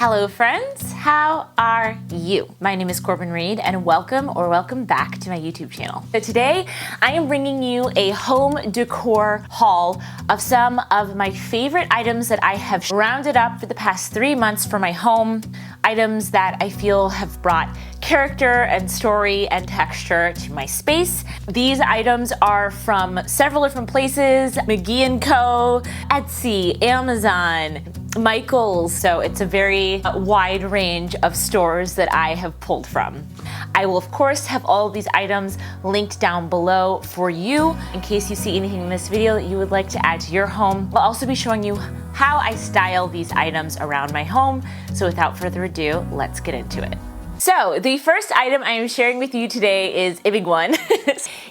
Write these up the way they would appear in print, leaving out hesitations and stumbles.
Hello friends, how are you? My name is Corbin Reed and welcome back to my YouTube channel. So today I am bringing you a home decor haul of some of my favorite items that I have rounded up for the past 3 months for my home. Items that I feel have brought character and story and texture to my space. These items are from several different places: Mcgee & Co, Etsy, Amazon, Michael's, so it's a very wide range of stores that I have pulled from. I will of course have all of these items linked down below for you in case you see anything in this video that you would like to add to your home. I'll also be showing you how I style these items around my home. So without further ado, let's get into it. So the first item I am sharing with you today is a big one.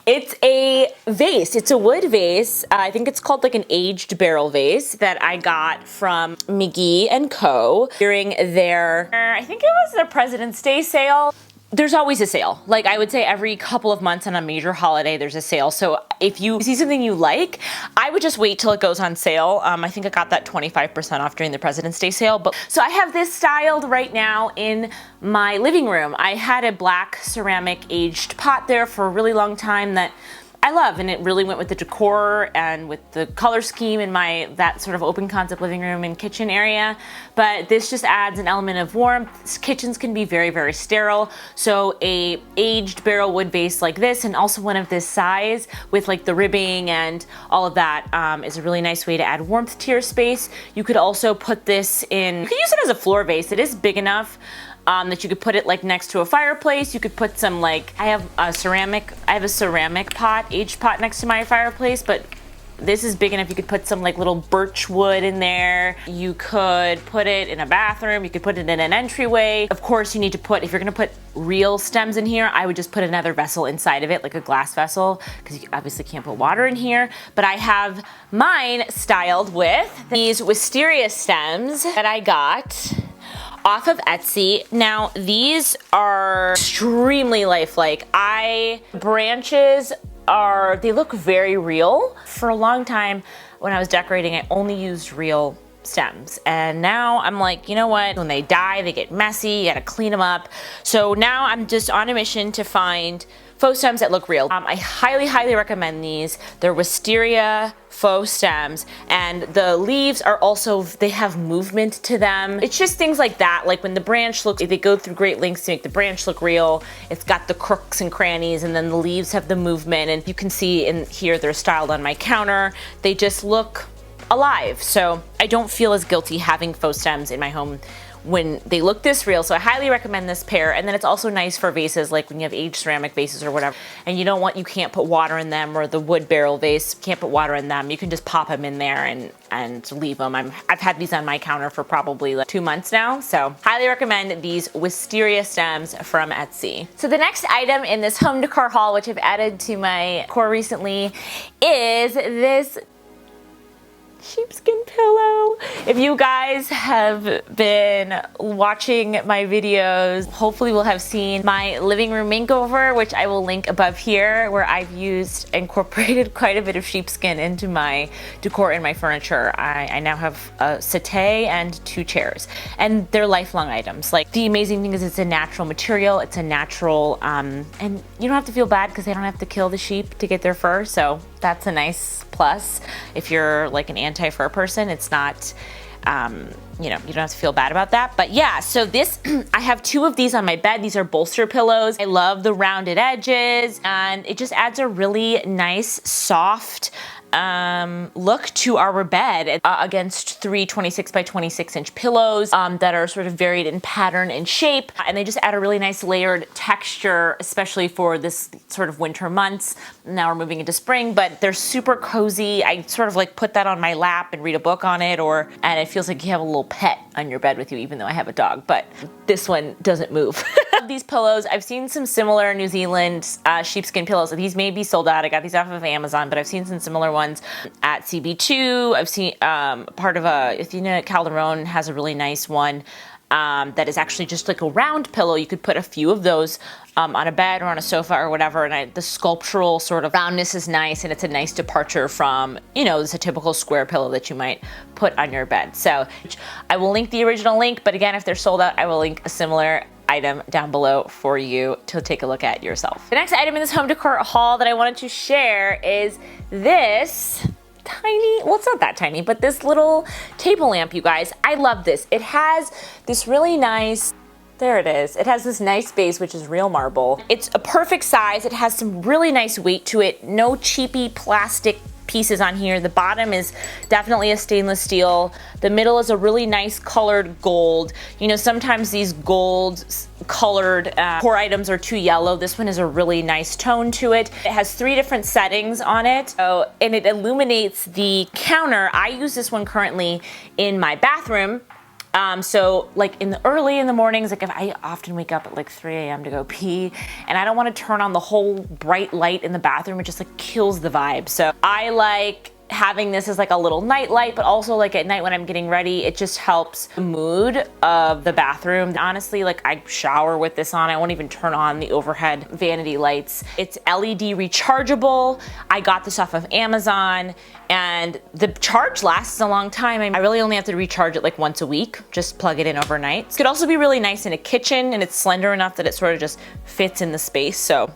It's a vase. It's a wood vase. I think it's called like an aged barrel vase that I got from Mcgee & Co during their, I think it was their President's Day sale. There's always a sale. Like I would say every couple of months on a major holiday there's a sale. So if you see something you like, I would just wait till it goes on sale. I think I got that 25% off during the President's Day sale. So I have this styled right now in my living room. I had a black ceramic aged pot there for a really long time that I love, and it really went with the decor and with the color scheme in that sort of open concept living room and kitchen area. But this just adds an element of warmth. Kitchens can be very, very sterile. So a aged barrel wood vase like this, and also one of this size with like the ribbing and all of that, is a really nice way to add warmth to your space. You could also put this in, you could use it as a floor vase. It is big enough that you could put it like next to a fireplace. You could put some like, I have a ceramic pot, aged pot next to my fireplace, but this is big enough you could put some like little birch wood in there. You could put it in a bathroom. You could put it in an entryway. Of course you need to put, if you're gonna put real stems in here, I would just put another vessel inside of it, like a glass vessel, because you obviously can't put water in here. But I have mine styled with these Wisteria stems that I got off of Etsy. Now these are extremely lifelike. Branches they look very real. For a long time when I was decorating, I only used real stems, and now I'm like, you know what, when they die they get messy, you gotta clean them up. So now I'm just on a mission to find faux stems that look real. I highly recommend these. They're Wisteria faux stems, and the leaves are also, they have movement to them. It's just things like that, like when the branch looks, they go through great lengths to make the branch look real. It's got the crooks and crannies, and then the leaves have the movement, and you can see in here they're styled on my counter. They just look alive. So I don't feel as guilty having faux stems in my home when they look this real. So I highly recommend this pair. And then it's also nice for vases, like when you have aged ceramic vases or whatever, and you can't put water in them, or the wood barrel vase, can't put water in them. You can just pop them in there and leave them. I've had these on my counter for probably like 2 months now. So highly recommend these Wisteria stems from Etsy. So the next item in this home decor haul, which I've added to my decor recently, is this sheepskin pillow. If you guys have been watching my videos, hopefully will have seen my living room makeover, which I will link above here, where I've incorporated quite a bit of sheepskin into my decor and my furniture. I now have a settee and 2 chairs, and they're lifelong items. Like, the amazing thing is it's a natural material, it's a natural, and you don't have to feel bad because they don't have to kill the sheep to get their fur, so that's a nice plus. If you're like an anti-fur person, it's not, you don't have to feel bad about that. But yeah, so this, I have 2 of these on my bed. These are bolster pillows. I love the rounded edges, and it just adds a really nice, soft look to our bed against 3 26 by 26 inch pillows that are sort of varied in pattern and shape, and they just add a really nice layered texture, especially for this sort of winter months. Now we're moving into spring, but they're super cozy. I sort of like put that on my lap and read a book on it, and it feels like you have a little pet on your bed with you, even though I have a dog, but this one doesn't move. These pillows, I've seen some similar New Zealand sheepskin pillows. These may be sold out. I got these off of Amazon, but I've seen some similar ones at CB2. I've seen part of Athena Calderon has a really nice one that is actually just like a round pillow. You could put a few of those on a bed or on a sofa or whatever, and the sculptural sort of roundness is nice, and it's a nice departure from, you know, it's a typical square pillow that you might put on your bed. So I will link the original link, but again, if they're sold out, I will link a similar item down below for you to take a look at yourself. The next item in this home decor haul that I wanted to share is this tiny, well, it's not that tiny, but this little table lamp, you guys. I love this. It has this really nice, there it is. It has this nice base, which is real marble. It's a perfect size. It has some really nice weight to it. No cheapy plastic pieces on here. The bottom is definitely a stainless steel. The middle is a really nice colored gold. You know, sometimes these gold colored core items are too yellow. This one is a really nice tone to it. It has 3 different settings on it, and it illuminates the counter. I use this one currently in my bathroom. So like early in the mornings, like if I often wake up at like 3 a.m. to go pee, and I don't want to turn on the whole bright light in the bathroom, it just like kills the vibe. So I like having this as like a little night light, but also like at night when I'm getting ready, it just helps the mood of the bathroom. Honestly, like I shower with this on. I won't even turn on the overhead vanity lights. It's LED rechargeable. I got this off of Amazon, and the charge lasts a long time. I really only have to recharge it like once a week, just plug it in overnight. It could also be really nice in a kitchen, and it's slender enough that it sort of just fits in the space. So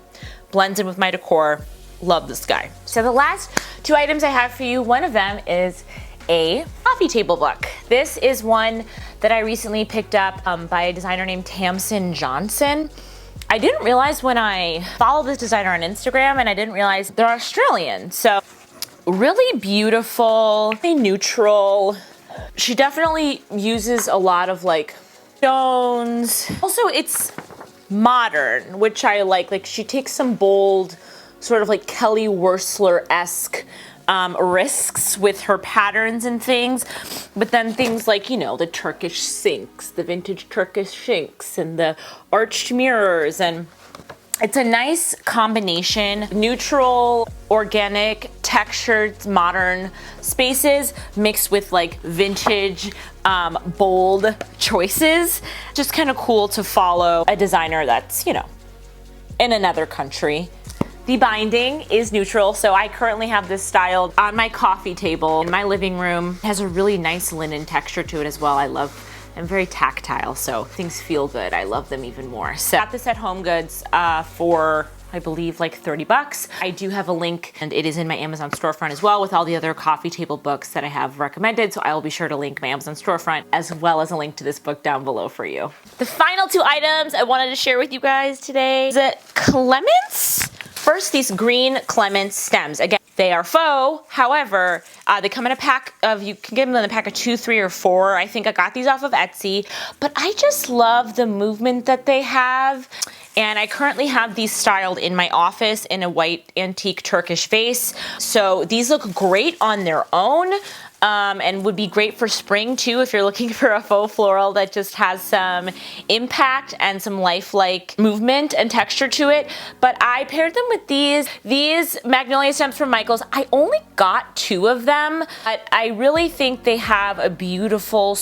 blends in with my decor. Love this guy. So the last 2 items I have for you, one of them is a coffee table book. This is one that I recently picked up by a designer named Tamsin Johnson. I didn't realize when I followed this designer on Instagram, and I didn't realize they're Australian. So really beautiful, neutral. She definitely uses a lot of like stones. Also, it's modern, which I like. Like she takes some bold, sort of like Kelly Wearstler-esque risks with her patterns and things, but then things like, you know, the Turkish sinks, the vintage Turkish sinks, and the arched mirrors, and it's a nice combination. Neutral, organic, textured, modern spaces mixed with like vintage, bold choices. Just kind of cool to follow a designer that's, you know, in another country. The binding is neutral, so I currently have this styled on my coffee table in my living room. It has a really nice linen texture to it as well. I'm very tactile, so things feel good. I love them even more. So I got this at Home Goods for, I believe, like 30 bucks. I do have a link, and it is in my Amazon storefront as well with all the other coffee table books that I have recommended, so I will be sure to link my Amazon storefront as well as a link to this book down below for you. The final 2 items I wanted to share with you guys today is Clemtis. First, these green Clemtis stems. Again, they are faux. However, they come in a pack of, you can get them in a pack of 2, 3, or 4. I think I got these off of Etsy, but I just love the movement that they have. And I currently have these styled in my office in a white antique Turkish vase. So these look great on their own. And would be great for spring too if you're looking for a faux floral that just has some impact and some lifelike movement and texture to it. But I paired them with these Magnolia stems from Michaels. I only got 2 of them, but I really think they have a beautiful,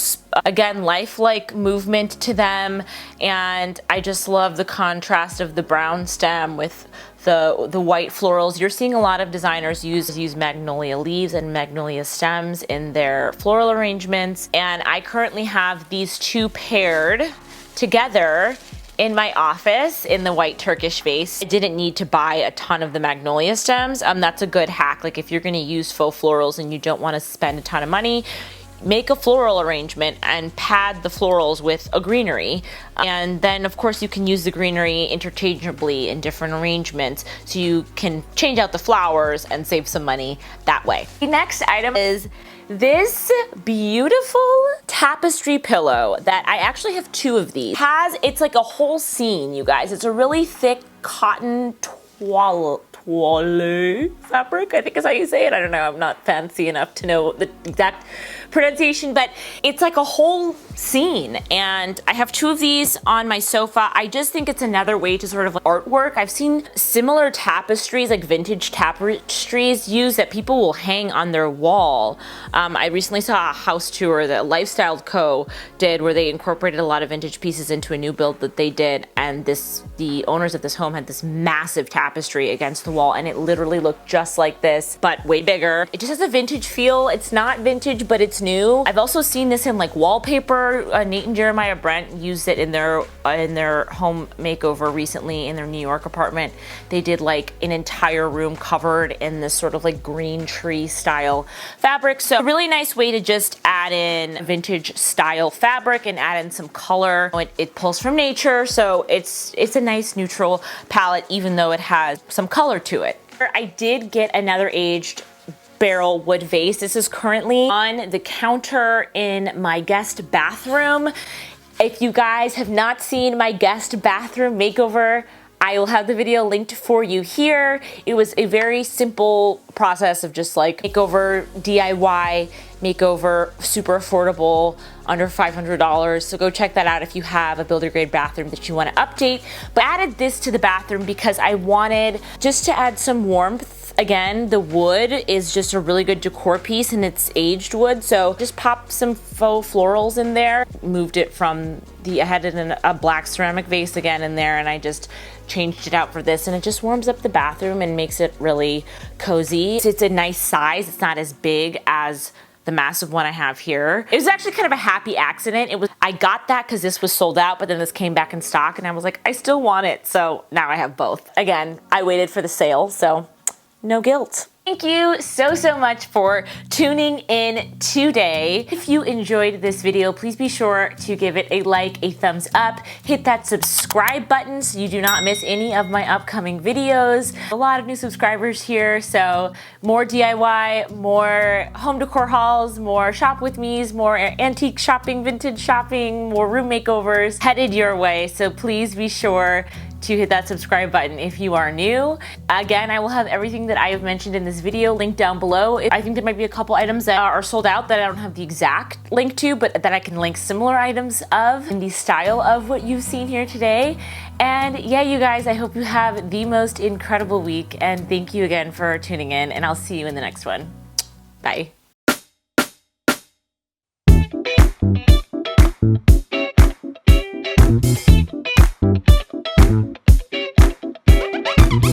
again, lifelike movement to them. And I just love the contrast of the brown stem with the white florals. You're seeing a lot of designers use magnolia leaves and magnolia stems in their floral arrangements, and I currently have these 2 paired together in my office in the white Turkish vase. I didn't need to buy a ton of the magnolia stems. That's a good hack. Like if you're going to use faux florals and you don't want to spend a ton of money, make a floral arrangement and pad the florals with a greenery. And then of course you can use the greenery interchangeably in different arrangements, so you can change out the flowers and save some money that way. The next item is this beautiful tapestry pillow that I actually have 2 of these. It's like a whole scene, you guys. It's a really thick cotton toile fabric, I think is how you say it. I don't know, I'm not fancy enough to know the exact pronunciation, but it's like a whole scene. And I have 2 of these on my sofa. I just think it's another way to sort of like artwork. I've seen similar tapestries, like vintage tapestries used that people will hang on their wall. I recently saw a house tour that Lifestyle Co. did where they incorporated a lot of vintage pieces into a new build that they did, and the owners of this home had this massive tapestry against the wall, and it literally looked just like this, but way bigger. It just has a vintage feel. It's not vintage, but it's new. I've also seen this in like wallpaper. Nate and Jeremiah Brent used it in their home makeover recently in their New York apartment. They did like an entire room covered in this sort of like green tree style fabric. So a really nice way to just add in vintage style fabric and add in some color. It pulls from nature, so it's a nice neutral palette even though it has some color to it. I did get another aged barrel wood vase. This is currently on the counter in my guest bathroom. If you guys have not seen my guest bathroom makeover, I will have the video linked for you here. It was a very simple process of just like makeover, DIY makeover, super affordable, under $500. So go check that out if you have a builder grade bathroom that you want to update. But I added this to the bathroom because I wanted just to add some warmth. Again, the wood is just a really good decor piece and it's aged wood. So just pop some faux florals in there. Moved it from I had it in a black ceramic vase again in there, and I just changed it out for this, and it just warms up the bathroom and makes it really cozy. It's a nice size. It's not as big as the massive one I have here. It was actually kind of a happy accident. I got that because this was sold out, but then this came back in stock and I was like, I still want it. So now I have both. Again, I waited for the sale, so no guilt. Thank you so much for tuning in today. If you enjoyed this video, please be sure to give it a like, a thumbs up, hit that subscribe button so you do not miss any of my upcoming videos. A lot of new subscribers here, so more DIY, more home decor hauls, more shop with me's, more antique shopping, vintage shopping, more room makeovers headed your way. So please be sure to hit that subscribe button if you are new. Again, I will have everything that I have mentioned in this video linked down below. I think there might be a couple items that are sold out that I don't have the exact link to, but that I can link similar items of in the style of what you've seen here today. And yeah, you guys, I hope you have the most incredible week, and thank you again for tuning in, and I'll see you in the next one. Bye.